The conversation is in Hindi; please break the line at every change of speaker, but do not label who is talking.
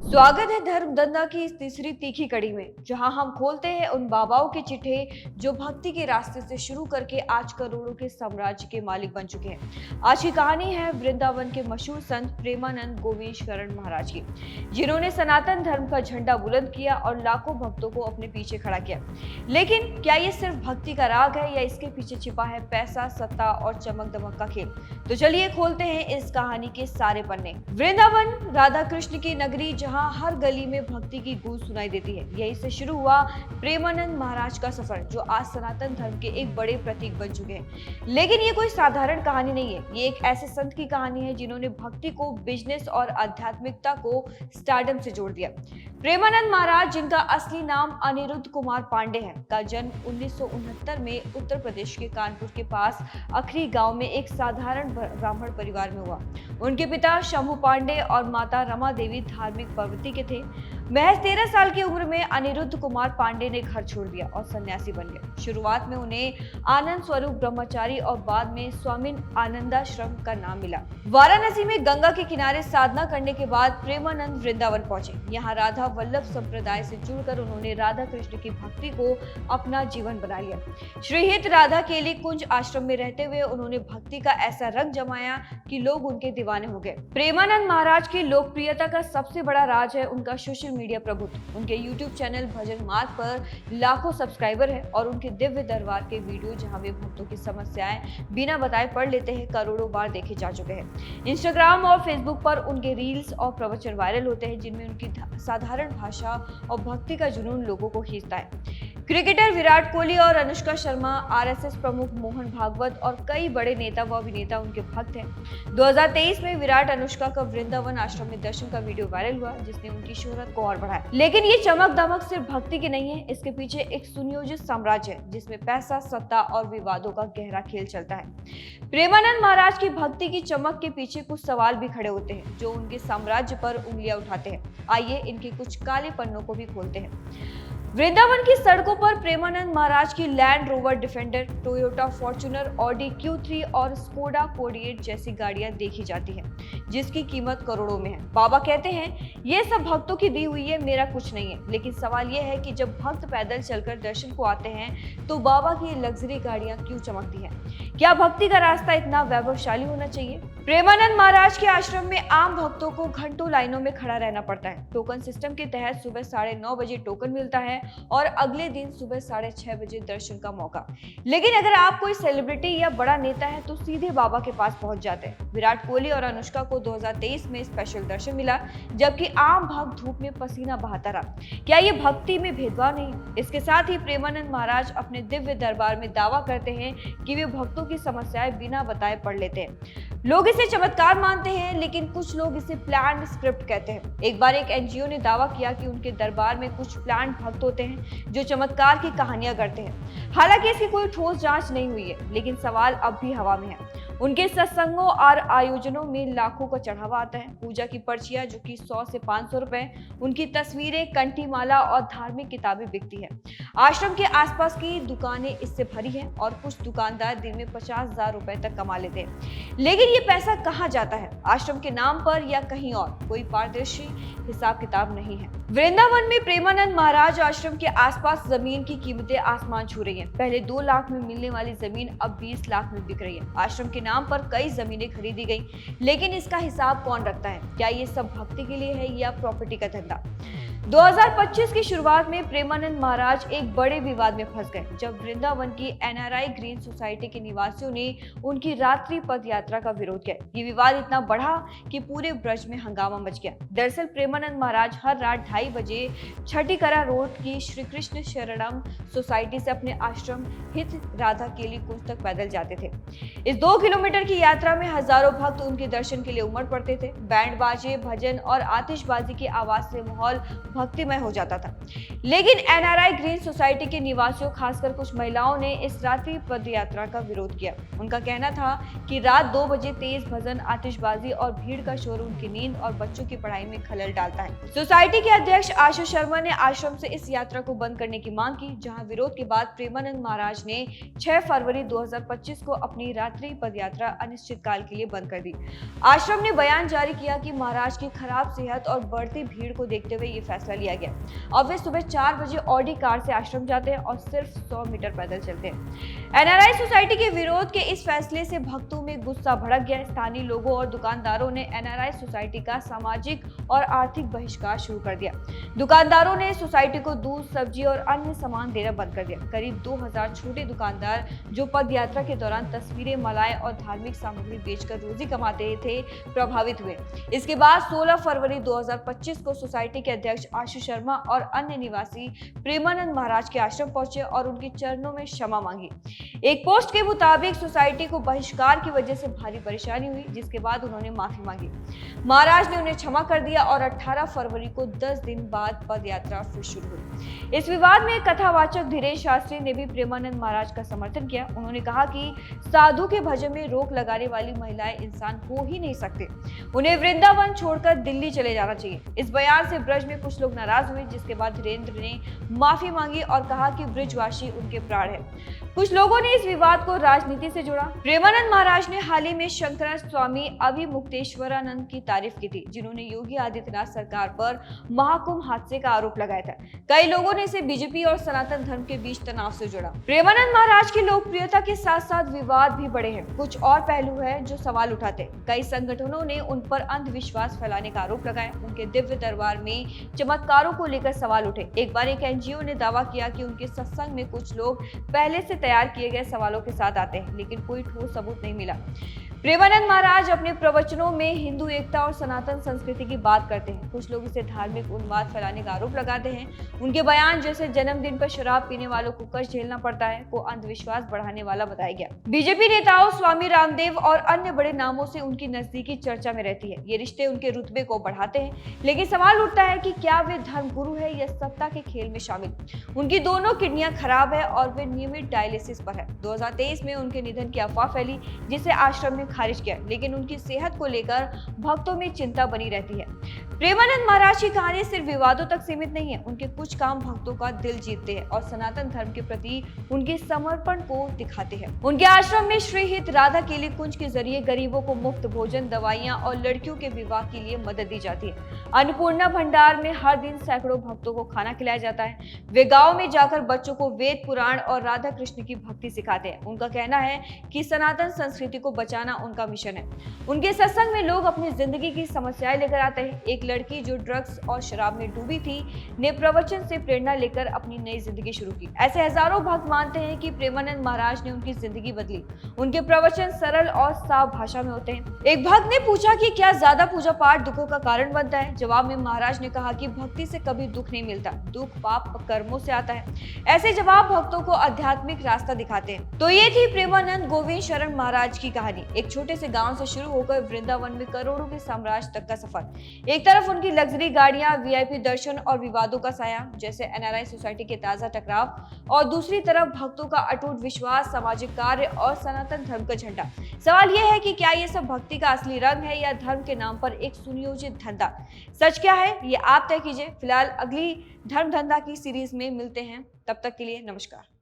स्वागत है धर्म धंधा की इस तीसरी तीखी कड़ी में, जहां हम खोलते हैं उन बाबाओं के चिट्ठे जो भक्ति के रास्ते से शुरू करके आज करोड़ों के साम्राज्य के मालिक बन चुके हैं। आज की कहानी है वृंदावन के मशहूर संत प्रेमानंद गोविंदशरण महाराज की, जिन्होंने सनातन धर्म का झंडा बुलंद किया और लाखों भक्तों को अपने पीछे खड़ा किया। लेकिन क्या ये सिर्फ भक्ति का राग है या इसके पीछे छिपा है पैसा, सत्ता और चमक दमक का खेल? तो चलिए खोलते हैं इस कहानी के सारे पन्ने। वृंदावन राधा कृष्ण की नगरी, जहां हर गली में भक्ति की गूंज सुनाई देती है। यहीं से शुरू हुआ प्रेमानंद महाराज का सफर, जो आज सनातन धर्म के एक बड़े प्रतीक बन चुके हैं। लेकिन ये कोई साधारण कहानी नहीं है, ये एक ऐसे संत की कहानी है जिन्होंने भक्ति को बिजनेस और आध्यात्मिकता को स्टारडम से जोड़ दिया। प्रेमानंद महाराज, जिनका असली नाम अनिरुद्ध कुमार पांडे है, का जन्म 1969 में उत्तर प्रदेश के कानपुर के पास अखरी गांव में एक साधारण ब्राह्मण परिवार में हुआ। उनके पिता शंभू पांडे और माता रमा देवी धार्मिक प्रवृत्ति के थे। महज 13 साल की उम्र में अनिरुद्ध कुमार पांडे ने घर छोड़ दिया और सन्यासी बन गए। शुरुआत में उन्हें आनंद स्वरूप ब्रह्मचारी और बाद में स्वामी आनंदाश्रम का नाम मिला। वाराणसी में गंगा के किनारे साधना करने के बाद प्रेमानंद वृंदावन पहुंचे। यहाँ राधा वल्लभ संप्रदाय से जुड़कर उन्होंने राधा कृष्ण की भक्ति को अपना जीवन बना लिया। श्रीहित राधा केली कुंज आश्रम में रहते हुए उन्होंने भक्ति का ऐसा रंग जमाया कि लोग उनके दीवाने हो गए। प्रेमानंद महाराज की लोकप्रियता का सबसे बड़ा राज है उनका सोशल मीडिया प्रभुत्व। उनके यूट्यूब चैनल भजन मार्ग पर लाखों सब्सक्राइबर है और उनके दिव्य दरबार के वीडियो, जहां वे भक्तों की समस्याएं बिना बताए पढ़ लेते हैं, करोड़ों बार देखे जा चुके हैं। इंस्टाग्राम और फेसबुक पर उनके रील्स और प्रवचन वायरल होते हैं, जिनमें उनकी साधारण भाषा और भक्ति का जुनून लोगों को खींचता है। क्रिकेटर विराट कोहली और अनुष्का शर्मा, आरएसएस प्रमुख मोहन भागवत और कई बड़े नेता व अभिनेता उनके भक्त हैं। 2023 में विराट अनुष्का का वृंदावन आश्रम में दर्शन का वीडियो वायरल हुआ, जिसने उनकी शोहरत को और बढ़ाया। लेकिन ये चमक दमक सिर्फ भक्ति की नहीं है, इसके पीछे एक सुनियोजित साम्राज्य है, जिसमें पैसा, सत्ता और विवादों का गहरा खेल चलता है। प्रेमानंद महाराज की भक्ति की चमक के पीछे कुछ सवाल भी खड़े होते हैं, जो उनके साम्राज्य पर उंगलियां उठाते हैं। आइए इनके कुछ काले पन्नों को भी खोलते हैं। वृंदावन की सड़कों पर प्रेमानंद महाराज की land rover defender, Toyota Fortuner, Audi Q3 और स्कोडा कोडिएट जैसी गाड़ियां देखी जाती हैं, जिसकी कीमत करोड़ों में है। बाबा कहते हैं, ये सब भक्तों की दी हुई है, मेरा कुछ नहीं है। लेकिन सवाल यह है कि जब भक्त पैदल चलकर दर्शन को आते हैं, तो बाबा की ये लग्जरी गाड़ियां क्यों चमकती हैं? क्या भक्ति का रास्ता इतना वैभवशाली होना चाहिए? प्रेमानंद महाराज के आश्रम में आम भक्तों को घंटों लाइनों में खड़ा रहना पड़ता है। टोकन सिस्टम के तहत सुबह 9:30 बजे टोकन मिलता है और अगले दिन सुबह 6:30 बजे दर्शन का मौका। लेकिन अगर आप कोई सेलिब्रिटी या बड़ा नेता है तो सीधे बाबा के पास पहुंच जाते हैं। विराट कोहली और अनुष्का को 2023 में स्पेशल दर्शन मिला, जबकि आम भक्त धूप में पसीना बहाता रहा। क्या ये भक्ति में भेदभाव नहीं? इसके साथ ही प्रेमानंद महाराज अपने दिव्य दरबार में दावा करते हैं कि वे भक्तों की समस्याएं बिना बताए पढ़ लेते हैं। लोग इसे चमत्कार मानते हैं, लेकिन कुछ लोग इसे प्लान्ड स्क्रिप्ट कहते हैं। एक बार एक एनजीओ ने दावा किया कि उनके दरबार में कुछ प्लान्ड भक्त होते हैं जो चमत्कार की कहानियां करते हैं। हालांकि इसकी कोई ठोस जांच नहीं हुई है, लेकिन सवाल अब भी हवा में है। उनके सत्संगों और आयोजनों में लाखों का चढ़ावा आता है। पूजा की पर्चियां, जो कि 100 से 500 रुपए, उनकी तस्वीरें, कंठी माला और धार्मिक किताबें बिकती है। आश्रम के आसपास की दुकानें इससे भरी हैं और कुछ दुकानदार दिन में 50,000 रुपए तक कमा लेते हैं। लेकिन ये पैसा कहाँ जाता है? आश्रम के नाम पर या कहीं और? कोई पारदर्शी हिसाब किताब नहीं है। वृंदावन में प्रेमानंद महाराज आश्रम के आसपास जमीन की कीमतें आसमान छू रही हैं। पहले 2 लाख में मिलने वाली जमीन अब 20 लाख में बिक रही है। आश्रम के नाम पर कई जमीनें खरीदी गई, लेकिन इसका हिसाब कौन रखता है? क्या ये सब भक्ति के लिए है या प्रॉपर्टी का धंधा? 2025 की शुरुआत में प्रेमानंद महाराज एक बड़े विवाद में फंस गए, जब वृंदावन की NRI ग्रीन सोसाइटी के निवासियों ने उनकी रात्रि पद यात्रा का विरोध किया। ये विवाद इतना बढ़ा कि पूरे ब्रज में हंगामा मच गया। दरअसल प्रेमानंद महाराज हर रात 2:30 बजे छठीकरा रोड की श्री कृष्ण शरणम सोसाइटी से अपने आश्रम हित राधा केली कुंज तक पैदल जाते थे। इस 2 किलोमीटर की यात्रा में हजारों भक्त उनके दर्शन के लिए उमड़ पड़ते थे। बैंड बाजे, भजन और आतिशबाजी की आवाज से माहौल भक्तिमय हो जाता था। लेकिन एनआरआई ग्रीन सोसाइटी के निवासियों, खासकर कुछ महिलाओं ने इस रात्रि पदयात्रा का विरोध किया। उनका कहना था कि रात 2 बजे तेज भजन, आतिशबाजी और भीड़ का शोर उनकी नींद और बच्चों की पढ़ाई में खलल डालता है। सोसाइटी के अध्यक्ष आशीष शर्मा ने आश्रम से इस यात्रा को बंद करने की मांग की, जहां विरोध के बाद प्रेमानंद महाराज ने 6 फरवरी 2025 को अपनी रात्रि पदयात्रा अनिश्चितकाल के लिए बंद कर दी। आश्रम ने बयान जारी किया कि महाराज की खराब सेहत और बढ़ती भीड़ को देखते हुए ये फैसला लिया गया। अब वे सुबह 4 बजे ऑडी कार से आश्रम जाते हैं और सिर्फ 100 मीटर पैदल चलते हैं। एनआरआई सोसाइटी के विरोध के इस फैसले से भक्तों में गुस्सा भड़क गया। स्थानीय लोगों और दुकानदारों ने एनआरआई सोसाइटी का सामाजिक और आर्थिक बहिष्कार शुरू कर दिया। दुकानदारों ने सोसाइटी को दूध, सब्जी और अन्य सामान देना बंद कर दिया। करीब 2000 छोटे दुकानदार जो पद यात्रा के दौरान तस्वीरें, मालाएं और धार्मिक सामग्री बेचकर रोजी कमाते थे, प्रभावित हुए। इसके बाद 16 फरवरी 2025 को सोसाइटी के अध्यक्ष आशीष शर्मा और अन्य निवासी प्रेमानंद महाराज के आश्रम पहुंचे और उनके चरणों में क्षमा मांगी। एक पोस्ट के मुताबिक सोसाइटी को बहिष्कार की वजह से भारी परेशानी हुई, जिसके बाद उन्होंने माफी मांगी। महाराज ने उन्हें क्षमा कर दिया और 18 फरवरी को 10 दिन बाद पद यात्रा फिर शुरू हुई। इस विवाद में कथावाचक धीरेश शास्त्री ने भी प्रेमानंद महाराज का समर्थन किया। उन्होंने कहा कि साधु के भजन में रोक लगाने वाली महिलाएं इंसान हो ही नहीं सकते, उन्हें वृंदावन छोड़कर दिल्ली चले जाना चाहिए। इस बयान से ब्रज में कुछ लोग नाराज हुए, जिसके बाद धीरेन्द्र ने माफी मांगी और कहा कि ब्रजवासी उनके प्राण है। कुछ लोगों ने इस विवाद को राजनीति से जोड़ा। प्रेमानंद महाराज ने हाल ही में शंकर स्वामी अभिमुक्तेश्वरानंद की तारीफ की थी, जिन्होंने योगी आदित्यनाथ सरकार पर महाकुंभ हादसे का आरोप लगाया था। कई लोगों ने इसे बीजेपी और सनातन धर्म के बीच तनाव से जोड़ा। प्रेमानंद महाराज की लोकप्रियता के साथ साथ विवाद भी बढ़े हैं। कुछ और पहलू है जो सवाल उठाते हैं। कई संगठनों ने उन पर अंधविश्वास फैलाने का आरोप लगाया। उनके दिव्य दरबार में चमत्कारों को लेकर सवाल उठे। एक बार एक एनजीओ ने दावा किया कि उनके सत्संग में कुछ लोग पहले से तैयार किए गए सवालों के साथ आते हैं, लेकिन कोई ठोस सबूत नहीं मिला। प्रेमानंद महाराज अपने प्रवचनों में हिंदू एकता और सनातन संस्कृति की बात करते हैं। कुछ लोग इसे धार्मिक उन्माद फैलाने का आरोप लगाते हैं। उनके बयान जैसे जन्मदिन पर शराब पीने वालों को कष्ट झेलना पड़ता है को अंधविश्वास बढ़ाने वाला बताया गया। बीजेपी नेताओं स्वामी रामदेव और अन्य बड़े नामों से उनकी नजदीकी चर्चा में रहती है। ये रिश्ते उनके रुतबे को बढ़ाते हैं, लेकिन सवाल उठता है कि क्या वे धर्म गुरु है या सत्ता के खेल में शामिल। उनकी दोनों किडनियां खराब है और वे नियमित डायलिसिस पर है। 2023 में उनके निधन की अफवाह फैली, जिसे आश्रम ने खारिज किया, लेकिन उनकी सेहत को लेकर भक्तों में चिंता बनी रहती है। प्रेमानंद महाराज की कहानी सिर्फ विवादों तक सीमित नहीं है। उनके कुछ काम भक्तों का दिल जीतते हैं और सनातन धर्म के प्रति उनके समर्पण को दिखाते हैं। उनके आश्रम में श्री हित राधा केली कुंज के जरिए गरीबों को मुफ्त भोजन, दवाइयां और लड़कियों के विवाह के लिए मदद दी जाती है। अन्नपूर्णा भंडार में हर दिन सैकड़ों भक्तों को खाना खिलाया जाता है। वे गाँव में जाकर बच्चों को वेद, पुराण और राधा कृष्ण की भक्ति सिखाते हैं। उनका कहना है कि सनातन संस्कृति को बचाना उनका मिशन है। उनके सत्संग में लोग अपनी जिंदगी की समस्याएं लेकर आते हैं। एक लड़की जो ड्रग्स और शराब में डूबी थी ने प्रवचन से प्रेरणा लेकर अपनी नई जिंदगी शुरू की। ऐसे हजारों भक्त मानते हैं कि प्रेमानंद महाराज ने उनकी जिंदगी बदली। उनके प्रवचन सरल और साफ भाषा में होते हैं। एक भक्त ने पूछा कि क्या ज्यादा पूजा पाठ दुखों का कारण बनता है। जवाब में महाराज ने कहा कि भक्ति से कभी दुख नहीं मिलता, दुख पाप कर्मों से आता है। ऐसे जवाब भक्तों को आध्यात्मिक रास्ता दिखाते हैं। तो ये थी प्रेमानंद गोविंद शरण महाराज की कहानी। एक छोटे से गांव से शुरू होकर वृंदावन में करोड़ों के साम्राज्य तक का सफर। एक तरफ उनकी लग्जरी गाड़ियां, वीआईपी दर्शन और विवादों का साया जैसे एनआरआई सोसाइटी के ताजा टकराव, और दूसरी तरफ भक्तों का अटूट विश्वास, सामाजिक कार्य और सनातन धर्म का झंडा। सवाल यह है कि क्या ये सब भक्ति का असली रंग है या धर्म के नाम पर एक सुनियोजित धंधा। सच क्या है ये आप तय कीजिए। फिलहाल अगली धर्म धंधा की सीरीज में मिलते हैं, तब तक के लिए नमस्कार।